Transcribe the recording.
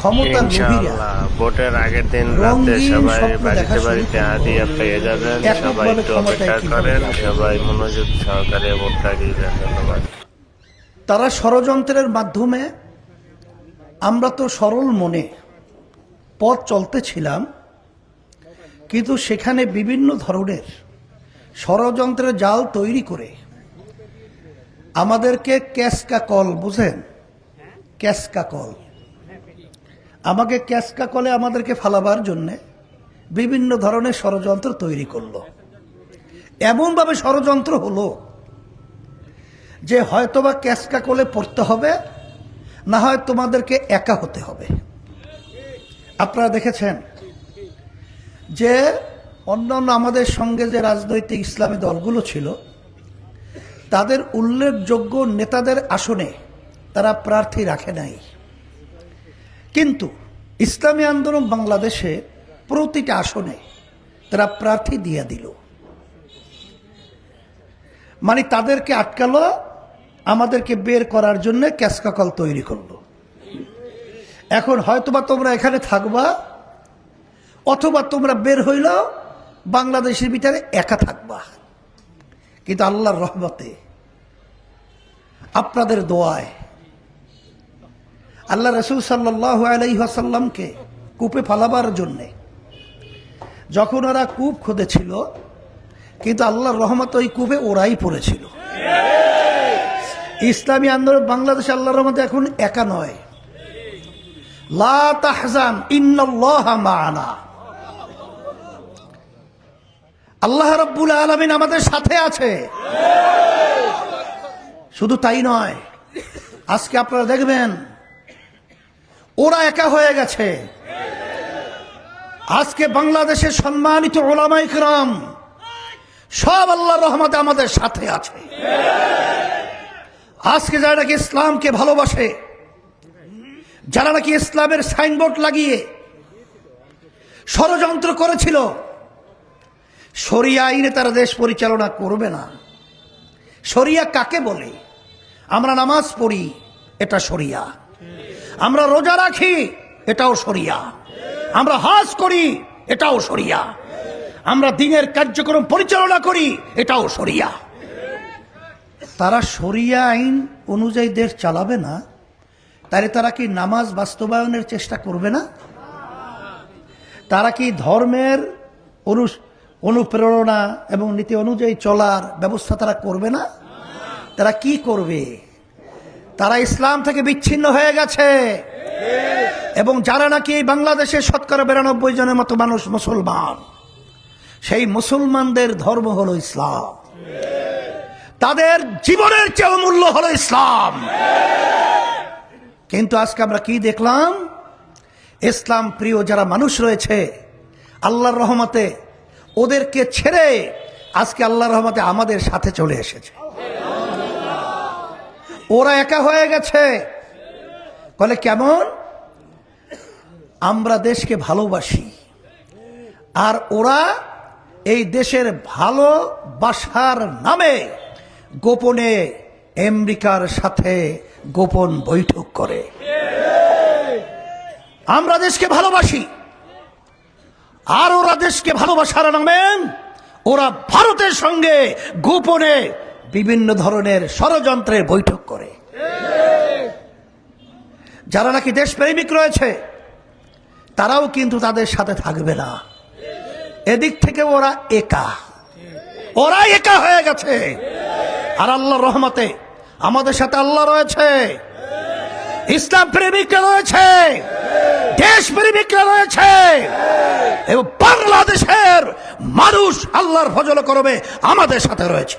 ক্ষমতার লোভীরা ইনশাআল্লাহ ভোটের আগের দিন রাতে রঙিন সবাই স্বপ্ন দেখা বাড়িতে শুরু বাড়িতে করলো। হাদিয়া পেয়ে যাবেন। সবাই এককভাবে একটু ক্ষমতায় অপেক্ষা কিভাবে করেন, যাবে। সবাই মনোযোগ সহকারে ভোটটা দিবেন। ধন্যবাদ। তারা ষড়যন্ত্রের মাধ্যমে, আমরা তো সরল মনে পথ চলতেছিলাম, কিন্তু সেখানে বিভিন্ন ধরনের ষড়যন্ত্রের জাল তৈরি করে আমাদেরকে ক্যাসকা কল, বুঝেন, ক্যাসকা কল, আমাকে ক্যাসকা কলে আমাদেরকে ফালাবার জন্যে বিভিন্ন ধরনের ষড়যন্ত্র তৈরি করলো। এমনভাবে ষড়যন্ত্র হলো যে হয়তোবা ক্যাসকা কলে পড়তে হবে, না হয় তোমাদেরকে একা হতে হবে। আপনারা দেখেছেন যে অন্যান্য আমাদের সঙ্গে যে রাজনৈতিক ইসলামী দলগুলো ছিল, তাদের উল্লেখযোগ্য নেতাদের আসনে তারা প্রার্থী রাখে নাই, কিন্তু ইসলামী আন্দোলন বাংলাদেশে প্রতিটা আসনে তারা প্রার্থী দিয়ে দিল। মানে তাদেরকে আটকালো, আমাদেরকে বের করার জন্য ক্যাসকাকল তৈরি করলো। এখন হয়তোবা তোমরা এখানে থাকবা, অথবা তোমরা বের হইল বাংলাদেশের ভিতরে একা থাকবা। কিন্তু আল্লাহর রহমতে, আপনাদের দোয়ায়, আল্লাহ রাসূল সাল্লাল্লাহু আলাইহি ওয়াসাল্লামকে কূপে ফালাবার জন্যে যখন ওরা কূপ খুঁড়েছিল, কিন্তু আল্লাহর রহমতে ওই কূপে ওরাই পড়েছিল। ইসলামী আন্দোলন বাংলাদেশ আল্লাহর রহমতে এখন একা নয়। লা তাহজান ইন্নাল্লাহা মা'ানা, আল্লাহ রাব্বুল আলামিন আমাদের সাথে আছে। শুধু তাই নয়, আজকে আপনারা দেখবেন ওরা একা হয়ে গেছে। আজকে বাংলাদেশের সম্মানিত উলামায়ে কেরাম সব আল্লাহর রহমতে আমাদের সাথে আছে। আজকে যারা নাকি ইসলামকে ভালোবাসে, যারা নাকি ইসলামের সাইনবোর্ড লাগিয়ে ষড়যন্ত্র করেছিল, শরিয়া আইনে তারা দেশ পরিচালনা করবে না। শরিয়া কাকে বলে? আমরা নামাজ পড়ি, এটা শরিয়া। আমরা রোজা রাখি, এটাও শরিয়া। আমরা হজ করি, এটাও শরিয়া। আমরা দিনের কার্যক্রম পরিচালনা করি, এটাও শরিয়া। তারা শরিয়া আইন অনুযায়ী দেশ চালাবে না, তাহলে তারা কি নামাজ বাস্তবায়নের চেষ্টা করবে না? তারা কি ধর্মের অনুপ্রেরণা এবং নীতি অনুযায়ী চলার ব্যবস্থা তারা করবে না? তারা কি করবে? তারা ইসলাম থেকে বিচ্ছিন্ন হয়ে গেছে। এবং যারা নাকি বাংলাদেশের 92% জনের মতো মানুষ মুসলমান, সেই মুসলমানদের ধর্ম হলো ইসলাম, তাদের জীবনের চেয়ে মূল্য হলো ইসলাম। কিন্তু আজকে আমরা কি দেখলাম? ইসলাম প্রিয় যারা মানুষ রয়েছে, আল্লাহর রহমতে ওদেরকে ছেড়ে আজকে আল্লাহর রহমতে আমাদের সাথে চলে এসেছে। ওরা একা হয়ে গেছে। বলে কেমন? আমরা দেশকে ভালোবাসি, আর ওরা এই দেশের ভালোবাসার নামে গোপনে আমেরিকার সাথে গোপন বৈঠক করে। আমরা দেশকে ভালোবাসি, আর ওরা দেশকে ভালোবাসার নামে ওরা ভারতের সঙ্গে গোপনে বিভিন্ন ধরনের ষড়যন্ত্রের বৈঠক করে। যারা নাকি দেশপ্রেমিক রয়েছে, তারাও কিন্তু তাদের সাথে থাকবে না। এদিক থেকে ওরা একা হয়ে গেছে। আর আল্লাহর রহমতে আমাদের সাথে আল্লাহ রয়েছে, ইসলাম প্রেমিকরা রয়েছে, দেশ প্রেমিকরা রয়েছে, এবং বাংলাদেশের মানুষ আল্লাহর ফজল করবে আমাদের সাথে রয়েছে।